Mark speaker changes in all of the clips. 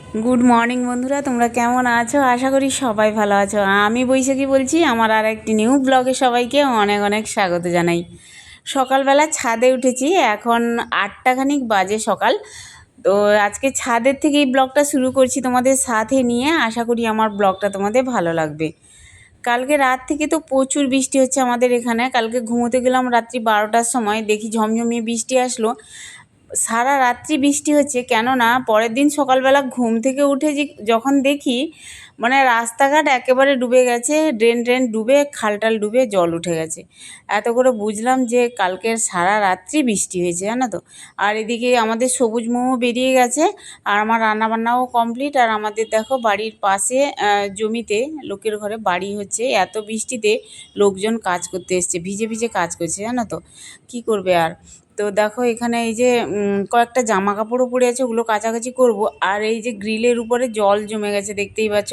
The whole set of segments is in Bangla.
Speaker 1: গুড মর্নিং বন্ধুরা, তোমরা কেমন আছো? আশা করি সবাই ভালো আছো। আমি বৈশাখী বলছি। আমার আর একটি নিউ ব্লগে সবাইকে অনেক অনেক স্বাগত জানাই। সকালবেলা ছাদে উঠেছি, এখন 8টা খানিক বাজে সকাল। তো আজকে ছাদের থেকেই ব্লগটা শুরু করছি তোমাদের সাথে নিয়ে। আশা করি আমার ব্লগটা তোমাদের ভালো লাগবে। কালকে রাত থেকে তো প্রচুর বৃষ্টি হচ্ছে আমাদের এখানে। কালকে ঘুমোতে গেলাম রাত্রি 12টার সময়, দেখি ঝমঝমিয়ে বৃষ্টি আসলো। সারা রাত্রি বৃষ্টি হচ্ছে, কেননা পরের দিন সকালবেলা ঘুম থেকে উঠে যখন দেখি মানে রাস্তাঘাট একেবারে ডুবে গেছে, ড্রেন ডুবে, খালটাল ডুবে জল উঠে গেছে। এত করে বুঝলাম যে কালকের সারা রাত্রি বৃষ্টি হয়েছে, জানো তো। আর এদিকে আমাদের সবুজ মোমো বেরিয়ে গেছে, আর আমার রান্নাবান্নাও কমপ্লিট। আর আমাদের দেখো বাড়ির পাশে জমিতে লোকের ঘরে বাড়ি হচ্ছে, এত বৃষ্টিতে লোকজন কাজ করতে এসছে, ভিজে ভিজে কাজ করছে, জানো তো। কী করবে আর। তো দেখো এখানে এই যে কয়েকটা জামা কাপড়ও পড়ে আছে, ওগুলো কাচাকাচি করব। আর এই যে গ্রিলের উপরে জল জমে গেছে, দেখতেই পাচ্ছ।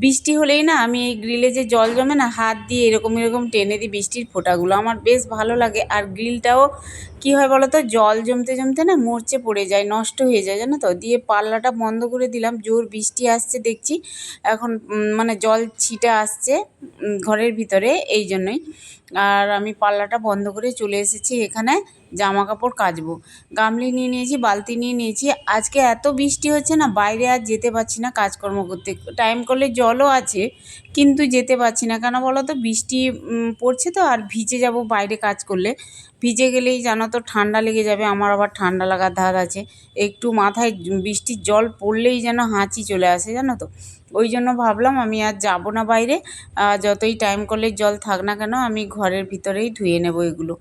Speaker 1: বৃষ্টি হলেই না আমি এই গ্রিলে যে জল জমে না, হাত দিয়ে এরকম এরকম টেনে দিই বৃষ্টির ফোঁটাগুলো, আমার বেশ ভালো লাগে। আর গ্রিলটাও কী হয় বলো তো, জল জমতে জমতে না মরচে পড়ে যায়, নষ্ট হয়ে যায়, জানো তো। দিয়ে পাল্লাটা বন্ধ করে দিলাম, জোর বৃষ্টি আসছে দেখছি এখন, মানে জল ছিটে আসছে ঘরের ভিতরে, এই জন্যই। আর আমি পাল্লাটা বন্ধ করে চলে এসেছি এখানে জামা কাপড় কাচবো। গামলি নিয়ে নিয়েছি, বালতি নিয়ে নিয়েছি। আজকে এত বৃষ্টি হচ্ছে না, বাইরে আর যেতে পারছি না কাজকর্ম করতে। টাইম করলে জলও আছে, কিন্তু যেতে পারছি না। কেন বলো তো, বৃষ্টি পড়ছে তো, আর ভিজে যাব বাইরে কাজ করলে। ভিজে গেলেই জানো তো ঠান্ডা লেগে যাবে, আমার আবার ঠান্ডা লাগার ধাত আছে। একটু মাথায় বৃষ্টির জল পড়লেই যেন হাঁচি চলে আসে, জানো তো। ওই জন্য ভাবলাম আমি আর যাব না বাইরে, যতই টাইম কলের জল থাক না কেন আমি ঘরের ভিতরেই ধুয়ে নেব এগুলো।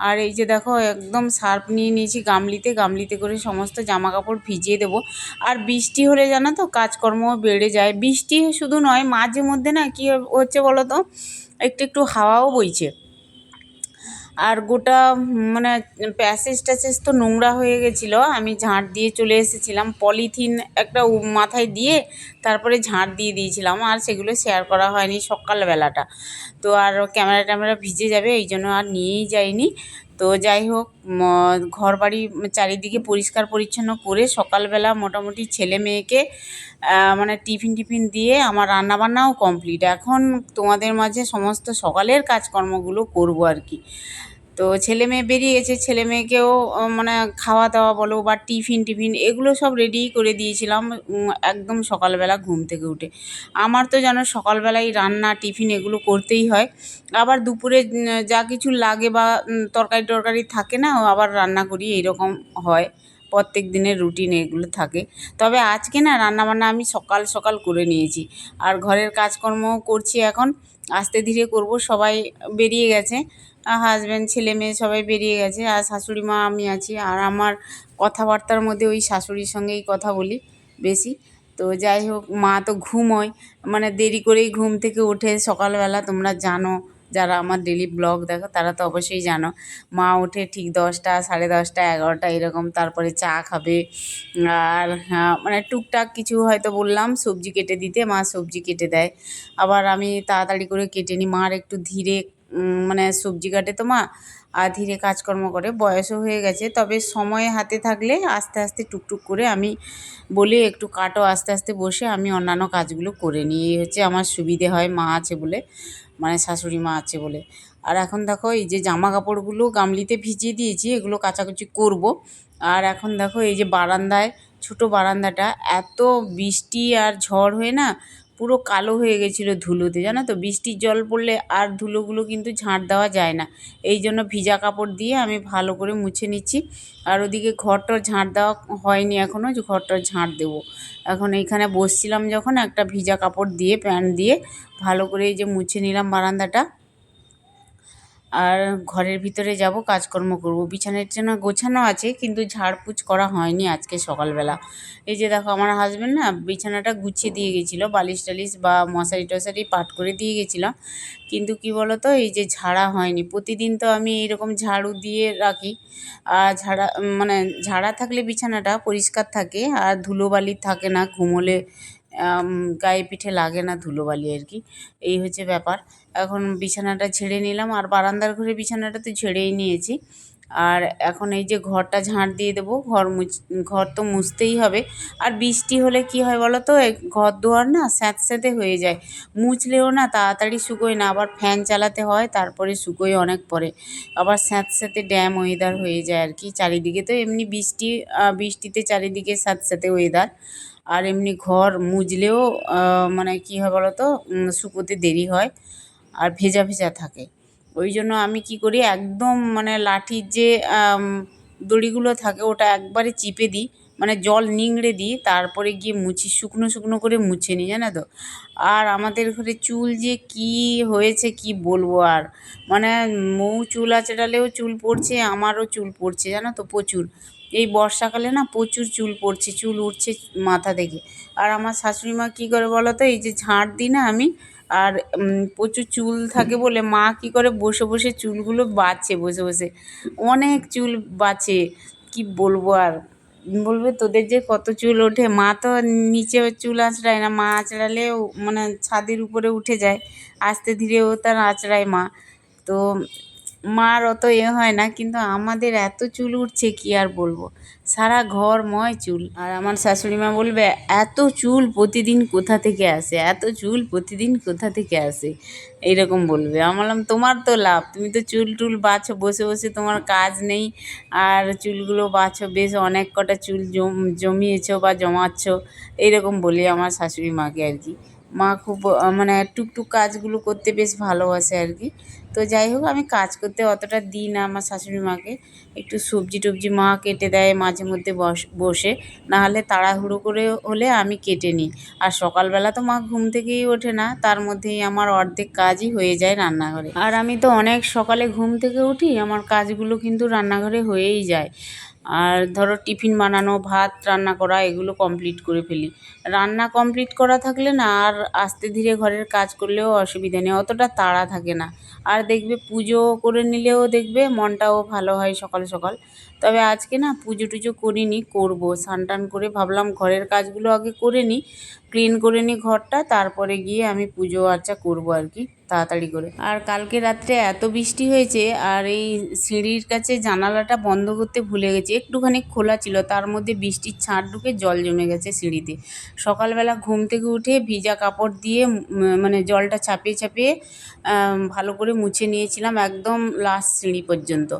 Speaker 1: আর এই যে দেখো একদম সার্ফ নিয়ে নিয়েছি গামলিতে, গামলিতে করে সমস্ত জামা কাপড় ভিজিয়ে দেবো। আর বৃষ্টি হলে জানো তো কাজকর্মও বেড়ে যায়। বৃষ্টি শুধু নয়, মাঝে মধ্যে না কী হচ্ছে বলো তো, একটু একটু হাওয়াও বইছে। আর গোটা মানে প্যাসেজ ট্যাসেজ তো নোংরা হয়ে গেছিলো, আমি ঝাঁট দিয়ে চলে এসেছিলাম। পলিথিন একটা মাথায় দিয়ে তারপরে ঝাঁট দিয়ে দিয়েছিলাম, আর সেগুলো শেয়ার করা হয়নি সকালবেলাটা। তো আর ক্যামেরা ট্যামেরা ভিজে যাবে, এই জন্য আর নিয়েই যাইনি। তো যাই হোক, ঘর বাড়ি চারিদিকে পরিষ্কার পরিচ্ছন্ন করে সকালবেলা মোটামুটি ছেলে মেয়েকে মানে টিফিন টিফিন দিয়ে আমার রান্নাবান্নাও কমপ্লিট। এখন তোমাদের মাঝে সমস্ত সকালের কাজকর্মগুলো করব আর কি। তো ছেলে মেয়ে বেরিয়ে গেছে, ছেলে মেয়েকেও মানে খাওয়া দাওয়া বলো বা টিফিন টিফিন এগুলো সব রেডিই করে দিয়েছিলাম একদম সকালবেলা ঘুম থেকে উঠে। আমার তো যেন সকালবেলায় রান্না টিফিন এগুলো করতেই হয়। আবার দুপুরে যা কিছু লাগে বা তরকারি টরকারি থাকে না, আবার রান্না করি, এইরকম হয়। প্রত্যেক দিনের রুটিন এগুলো থাকে। তবে আজকে না রান্নাবান্না আমি সকাল সকাল করে নিয়েছি। আর ঘরের কাজকর্মও করছি এখন, আস্তে ধীরে করব। সবাই বেরিয়ে গেছে, হাজব্যান্ড ছেলে মেয়ে সবাই বেরিয়ে গেছে, আর শাশুড়ি মা আমি আছি। আর আমার কথাবার্তার মধ্যে ওই শাশুড়ির সঙ্গেই কথা বলি বেশি। তো যাই হোক, মা তো ঘুমোয়, মানে দেরি করেই ঘুম থেকে ওঠে সকালবেলা, তোমরা জানো। যারা আমার ডেলি ব্লগ দেখো তারা তো অবশ্যই জানো। মা ওঠে ঠিক 10টা, 10:30, 11টা এরকম, তারপরে চা খাবে। আর মানে টুকটাক কিছু হয়তো বললাম সবজি কেটে দিতে, মা সবজি কেটে দেয়। আবার আমি তাড়াতাড়ি করে কেটে নিই, মার একটু ধীরে মানে সবজি কাটে তো মা, আর ধীরে কাজকর্ম করে, বয়সও হয়ে গেছে। তবে সময় হাতে থাকলে আস্তে আস্তে টুকটুক করে আমি বলি একটু কাটো, আস্তে আস্তে বসে আমি অন্যান্য কাজগুলো করে নিই। এই হচ্ছে আমার সুবিধে হয় মা আছে বলে, মানে শাশুড়ি মা আছে বলে। আর এখন দেখো এই যে জামা কাপড়গুলো গামলিতে ভিজিয়ে দিয়েছি, এগুলো কাচাকুচি করব। আর এখন দেখো এই যে বারান্দায়, ছোটো বারান্দাটা এত বৃষ্টি আর ঝড় হয়ে না পুরো কালো হয়ে গেছিলো ধুলোতে, জানো তো। বৃষ্টির জল পড়লে আর ধুলোগুলো কিন্তু ঝাঁট দেওয়া যায় না, এই জন্য ভিজা কাপড় দিয়ে আমি ভালো করে মুছে নিচ্ছি। আর ওদিকে ঘরটার ঝাঁট দেওয়া হয়নি এখনও, যে ঘরটার ঝাঁট দেবো। এখন এইখানে বসছিলাম যখন, একটা ভিজা কাপড় দিয়ে প্যান্ট দিয়ে ভালো করে এই যে মুছে নিলাম বারান্দাটা। আর ঘরের ভিতরে যাব, কাজকর্ম করব। বিছানা টিছানা গোছানো আছে, কিন্তু ঝাড়পুছ করা হয়নি আজকে সকালবেলা। এই যে দেখো আমার হাজব্যান্ড না বিছানাটা গুছিয়ে দিয়ে গেছিলো, বালিশ টালিশ বা মশারি টশারি পাট করে দিয়ে গেছিলো, কিন্তু কি বলো তো, এই যে ঝাড়া হয়নি। প্রতিদিন তো আমি এইরকম ঝাড়ু দিয়ে রাখি, আর মানে ঝাড়া থাকলে বিছানাটা পরিষ্কার থাকে, আর ধুলোবালি থাকে না, ঘুমোলে গায়ে পিঠে লাগে না ধুলোবালি আর কি। এই হচ্ছে ব্যাপার। এখন বিছানাটা ঝেড়ে নিলাম, আর বারান্দার ঘরে বিছানাটা তো ঝেড়েই নিয়েছি। আর এখন এই যে ঘরটা ঝাঁট দিয়ে দেবো, ঘর তো মুছতেই হবে। আর বৃষ্টি হলে কি হয় বলো তো, ঘর দুয়ার না স্যাঁতস্যাঁতে হয়ে যায়, মুছলেও না তাড়াতাড়ি শুকোয় না, আবার ফ্যান চালাতে হয় তারপরে শুকোয় অনেক পরে, আবার স্যাঁতস্যাঁতে ড্যাম ওয়েদার হয়ে যায় আর কি। চারিদিকে তো এমনি বৃষ্টিতে চারিদিকে স্যাঁতস্যাঁতে ওয়েদার, আর এমনি ঘর মুছলেও মানে কী হয় বলো তো, শুকোতে দেরি হয় আর ভেজা ভেজা থাকে। ওই জন্য আমি কি করি, একদম মানে লাঠির যে দড়িগুলো থাকে ওটা একবারে চিপে দিই, মানে জল নিংড়ে দিই, তারপরে গিয়ে মুছি, শুকনো শুকনো করে মুছে নিই, জানো তো। আর আমাদের ঘরে চুল যে কি হয়েছে কি বলবো আর, মানে মৌ চুল আঁচড়ালেও চুল পড়ছে, আমারও চুল পড়ছে জানো তো প্রচুর। এই বর্ষাকালে না প্রচুর চুল পড়ছে, চুল উঠছে মাথা থেকে। আর আমার শাশুড়ি মা কী করে বলো তো, এই যে ঝাঁট দিই না আমি, আর প্রচুর চুল থাকে বলে মা কী করে বসে বসে চুলগুলো বাছে, বসে বসে অনেক চুল বাছে, কি বলবো আর। বলবে তোদের যে কত চুল ওঠে, মা তো নিচে চুল আঁচড়ায় না, মা আঁচড়ালেও মানে ছাদের উপরে উঠে যায়, আস্তে ধীরেও তার আঁচড়ায় মা। তো মার অত হয় না, কিন্তু আমাদের এত চুল উঠছে কি আর বলবো, সারা ঘরময় চুল। আর আমার শাশুড়ি মা বলবে, এত চুল প্রতিদিন কোথা থেকে আসে, এত চুল প্রতিদিন কোথা থেকে আসে, এইরকম বলবে। আমি বললাম তোমার তো লাভ, তুমি তো চুল টুল বাছো বসে বসে, তোমার কাজ নেই আর চুলগুলো বাছো, বেশ অনেক কটা চুল জমিয়েছো বা জমাচ্ছ, এইরকম বলি আমার শাশুড়ি মাকে আর কি। মা খুব মানে টুকটুক কাজগুলো করতে বেশ ভালোবাসে আর কি। তো যাই হোক, আমি কাজ করতে অতটা দিই না আমার শাশুড়ি মাকে, একটু সবজি টবজি মা কেটে দেয় মাঝে মধ্যে বসে, নাহলে তাড়াহুড়ো করে হলে আমি কেটে নিই। আর সকালবেলা তো মা ঘুম থেকেই ওঠে না, তার মধ্যেই আমার অর্ধেক কাজই হয়ে যায় রান্নাঘরে। আর আমি তো অনেক সকালে ঘুম থেকে উঠি, আমার কাজগুলো কিন্তু রান্নাঘরে হয়েই যায়। আর ধরো টিফিন বানানো, ভাত রান্না করা, এগুলো কমপ্লিট করে ফেলি। রান্না কমপ্লিট করা থাকলে না আর আস্তে ধীরে ঘরের কাজ করলেও অসুবিধা নেই, অতটা তাড়া থাকে না। আর দেখবে পুজো করে নিলেও দেখবে মনটাও ভালো হয় সকাল সকাল। তবে আজকে না পুজো টুজো করিনি, করবো। স্নান টান করে ভাবলাম ঘরের কাজগুলো আগে করে নিই, ক্লিন করে নিই ঘরটা, তারপরে গিয়ে আমি পুজো আর্চা করবো আর কি, তাড়াতাড়ি করে। আর কালকে রাত্রে এত বৃষ্টি হয়েছে, আর এই সিঁড়ির কাছে জানালাটা বন্ধ করতে ভুলে গেছি, একটুখানি খোলা ছিল, তার মধ্যে বৃষ্টির ছাঁট ঢুকে জল জমে গেছে সিঁড়িতে। সকালবেলা ঘুম থেকে উঠে ভিজা কাপড় দিয়ে মানে জলটা চাপিয়ে চাপিয়ে ভালো করে মুছে নিয়েছিলাম একদম লাস্ট সিঁড়ি পর্যন্ত।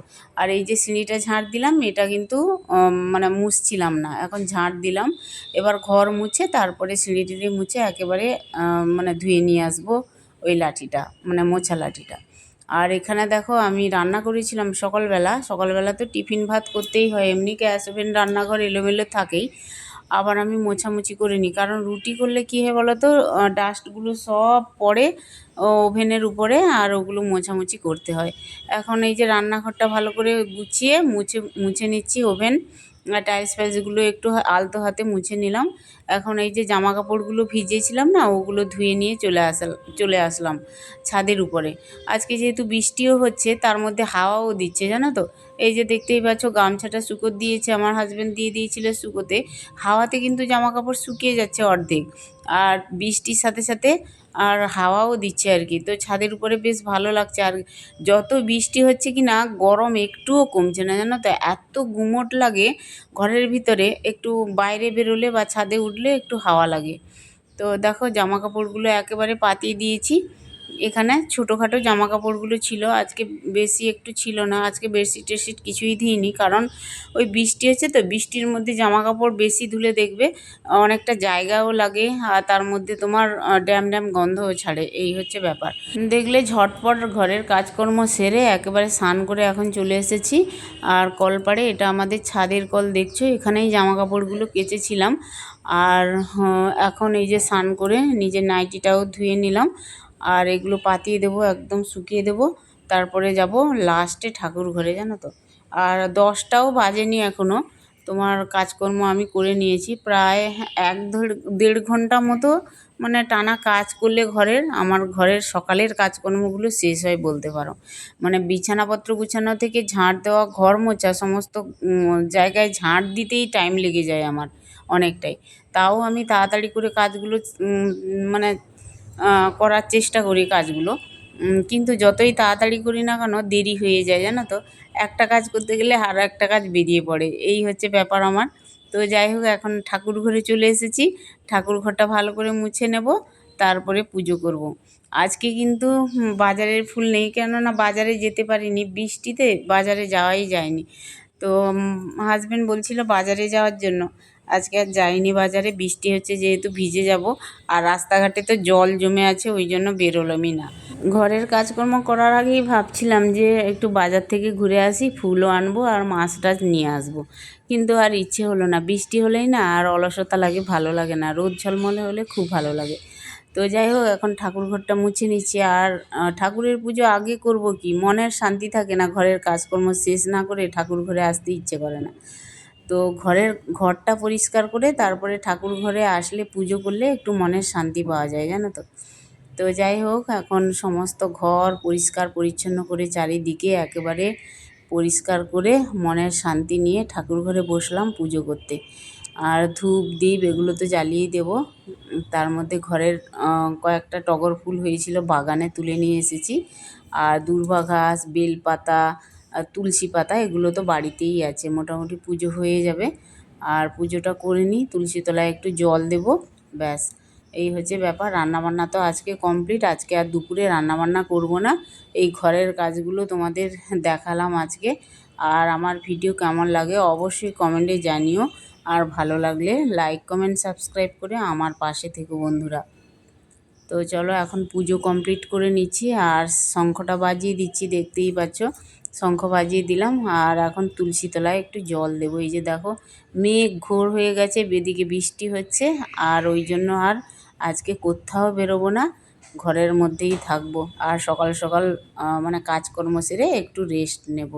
Speaker 1: আর এই যে সিঁড়িটা ঝাঁট দিলাম, এটা কিন্তু মানে মুছছিলাম না, এখন ঝাঁট দিলাম। এবার ঘর মুছে তারপরে সিঁড়ি টিড়ি মুছে একেবারে মানে ধুয়ে নিয়ে আসবো ওই লাঠিটা, মানে মোছা লাঠিটা। আর এখানে দেখো আমি রান্না করেছিলাম সকালবেলা তো টিফিন ভাত করতেই হয়, এমনি গ্যাস ওভেন রান্নাঘর এলোমেলো থাকেই। আবার আমি মোছামুছি করে নিই, কারণ রুটি করলে কী হয় বলো তো, ডাস্টগুলো সব পড়ে ওভেনের উপরে, আর ওগুলো মোছামুছি করতে হয়। এখন এই যে রান্নাঘরটা ভালো করে গুছিয়ে মুছে নিচ্ছি, ওভেন টাইলস ফাইলসগুলো একটু আলতো হাতে মুছে নিলাম। এখন এই যে জামা কাপড়গুলো ভিজিয়েছিলাম না, ওগুলো ধুয়ে নিয়ে চলে আসলাম ছাদের উপরে। আজকে যেহেতু বৃষ্টিও হচ্ছে, তার মধ্যে হাওয়াও দিচ্ছে জানো তো। এই যে দেখতেই পাচ্ছ, গামছাটা শুকো দিয়েছে, আমার হাজব্যান্ড দিয়ে দিয়েছিল শুকোতে। হাওয়াতে কিন্তু জামা কাপড় শুকিয়ে যাচ্ছে অর্ধেক, আর বৃষ্টির সাথে সাথে আর হাওয়াও দিচ্ছে আর কি। তো ছাদের উপরে বেশ ভালো লাগছে। আর যত বৃষ্টি হচ্ছে কি না, গরম একটুও কমছে না জানো তো, এত গুমোট লাগে ঘরের ভিতরে, একটু বাইরে বেরোলে বা ছাদে উঠলে একটু হাওয়া লাগে। তো দেখো জামা কাপড়গুলো একেবারে পাতিয়ে দিয়েছি। এখানে ছোটোখাটো জামা কাপড়গুলো ছিল, আজকে বেশি একটু ছিল না, আজকে বেডশিট টেডশিট কিছুই দিইনি, কারণ ওই বৃষ্টি হচ্ছে তো, বৃষ্টির মধ্যে জামা কাপড় বেশি ধুলে দেখবে অনেকটা জায়গাও লাগে, আর তার মধ্যে তোমার ড্যাম ড্যাম গন্ধও ছাড়ে, এই হচ্ছে ব্যাপার। দেখলে ঝটপট ঘরের কাজকর্ম সেরে একেবারে স্নান করে এখন চলে এসেছি। আর কলপাড়ে, এটা আমাদের ছাদের কল দেখছো, এখানেই জামা কাপড়গুলো কেচেছিলাম। আর এখন এই যে স্নান করে নিজের নাইটিটাও ধুয়ে নিলাম, আর এগুলো পাতিয়ে দেবো, একদম শুকিয়ে দেবো, তারপরে যাব লাস্টে ঠাকুর ঘরে জানো তো। আর 10টাও বাজেনি এখনও, তোমার কাজকর্ম আমি করে নিয়েছি প্রায় 1-1.5 ঘন্টা মতো, মানে টানা কাজ করলে আমার ঘরের সকালের কাজকর্মগুলো শেষ হয় বলতে পারো। মানে বিছানাপত্র গুছানো থেকে ঝাঁট দেওয়া, ঘর মোছা, সমস্ত জায়গায় ঝাঁট দিতেই টাইম লেগে যায় আমার অনেকটাই। তাও আমি তাড়াতাড়ি করে কাজগুলো মানে করার চেষ্টা করি কাজগুলো। কিন্তু যতই তাড়াতাড়ি করি না কেন দেরি হয়ে যায় জানো তো, একটা কাজ করতে গেলে আরও একটা কাজ বেরিয়ে পড়ে, এই হচ্ছে ব্যাপার আমার। তো যাই হোক, এখন ঠাকুর ঘরে চলে এসেছি, ঠাকুর ঘরটা ভালো করে মুছে নেব, তারপরে পুজো করব। আজকে কিন্তু বাজারের ফুল নেই, কেননা বাজারে যেতে পারিনি, বৃষ্টিতে বাজারে যাওয়াই যায়নি। তো হাজব্যান্ড বলছিল বাজারে যাওয়ার জন্য, আজকে আর যাইনি বাজারে, বৃষ্টি হচ্ছে যেহেতু ভিজে যাব, আর রাস্তাঘাটে তো জল জমে আছে, ওই জন্য বেরোলামই না। ঘরের কাজকর্ম করার আগেই ভাবছিলাম যে একটু বাজার থেকে ঘুরে আসি, ফুলও আনবো আর মাছ টাছ নিয়ে আসবো, কিন্তু আর ইচ্ছে হলো না, বৃষ্টি হলেই না আর অলসতা লাগে, ভালো লাগে না, রোদ ঝলমলে হলে খুব ভালো লাগে। তো যাই হোক, এখন ঠাকুর ঘরটা মুছে নিচ্ছি। আর ঠাকুরের পুজো আগে করব কি, মনের শান্তি থাকে না, ঘরের কাজকর্ম শেষ না করে ঠাকুর ঘরে আসতে ইচ্ছে করে না। তো ঘরটা পরিষ্কার করে তারপরে ঠাকুর ঘরে আসলে পুজো করলে একটু মনের শান্তি পাওয়া যায় জানো তো। তো যাই হোক, এখন সমস্ত ঘর পরিষ্কার পরিচ্ছন্ন করে চারিদিকে একেবারে পরিষ্কার করে মনের শান্তি নিয়ে ঠাকুর ঘরে বসলাম পুজো করতে। আর ধূপ দ্বীপ এগুলো তো জ্বালিয়েই দেবো। তার মধ্যে ঘরের কয়েকটা টগর ফুল হয়েছিল, বাগানে তুলে নিয়ে এসেছি। আর দূর্বা ঘাস, বেলপাতা, তুলসী পাতা এগুলো তো বাড়িতেই আছে, মোটামুটি পুজো হয়ে যাবে। আর পুজোটা করে নিই, তুলসী তলায় একটু জল দেবো, ব্যাস। এই হচ্ছে ব্যাপার। রান্নাবান্না তো আজকে কমপ্লিট, আজকে আর দুপুরে রান্নাবান্না করব না, এই ঘরের কাজগুলো তোমাদের দেখালাম আজকে। আর আমার ভিডিও কেমন লাগে অবশ্যই কমেন্টে জানিও, আর ভালো লাগলে লাইক কমেন্ট সাবস্ক্রাইব করে আমার পাশে থেকো বন্ধুরা। তো চলো, এখন পুজো কমপ্লিট করে নিচ্ছি, আর শঙ্খটা বাজিয়ে দিচ্ছি, দেখতেই পাচ্ছ, শঙ্খ বাজিয়ে দিলাম। আর এখন তুলসী তলায় একটু জল দেবো। এই যে দেখো, মেঘ ঘোর হয়ে গেছে, বেদিকে বৃষ্টি হচ্ছে, আর ওই জন্য আর আজকে কোথাও বেরোবো না, ঘরের মধ্যেই থাকবো। আর সকাল সকাল মানে কাজকর্ম সেরে একটু রেস্ট নেব।